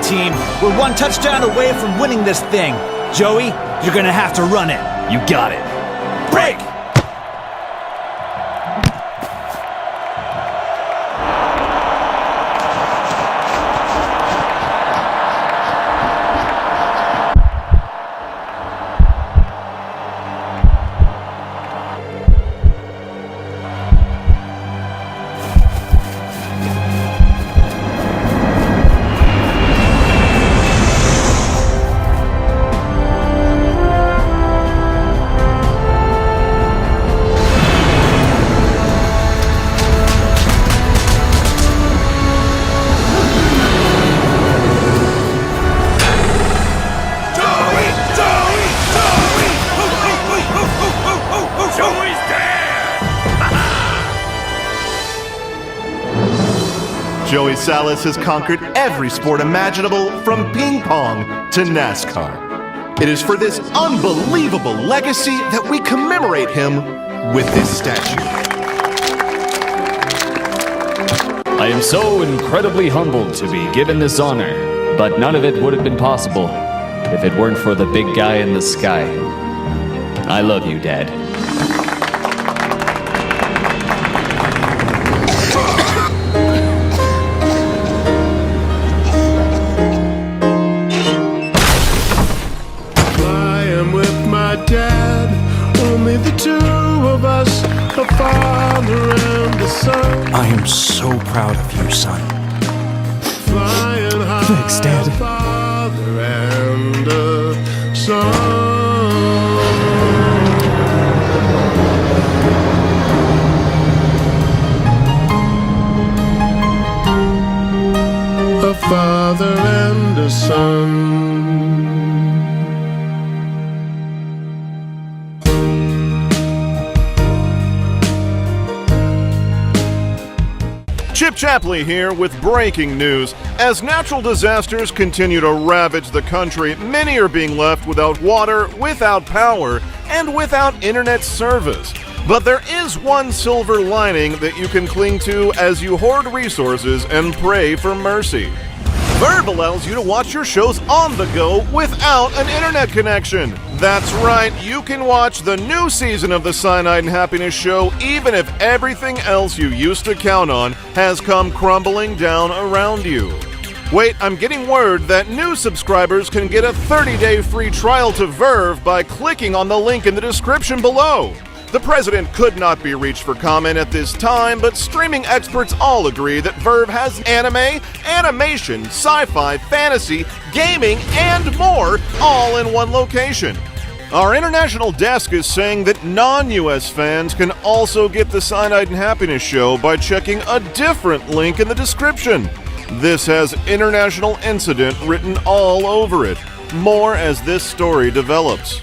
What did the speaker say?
team. We're one touchdown away from winning this thing. Joey, you're gonna have to run it. You got it. Break! Joey Salas has conquered every sport imaginable, from ping pong to NASCAR. It is for this unbelievable legacy that we commemorate him with this statue. I am so incredibly humbled to be given this honor, but none of it would have been possible if it weren't for the big guy in the sky. I love you, Dad. Dad, only the two of us, the father and the son. I am so proud of you, son. Flying high, thanks, Dad. the father and the son. A father and a son. Chip Chapley here with breaking news. As natural disasters continue to ravage the country, many are being left without water, without power, and without internet service. But there is one silver lining that you can cling to as you hoard resources and pray for mercy. Verve allows you to watch your shows on the go without an internet connection. That's right, you can watch the new season of the Cyanide and Happiness Show even if everything else you used to count on has come crumbling down around you. Wait, I'm getting word that new subscribers can get a 30-day free trial to Verve by clicking on the link in the description below. The president could not be reached for comment at this time, but streaming experts all agree that Verve has anime, animation, sci-fi, fantasy, gaming, and more all in one location. Our international desk is saying that non-US fans can also get the Cyanide and Happiness Show by checking a different link in the description. This has International Incident written all over it. More as this story develops.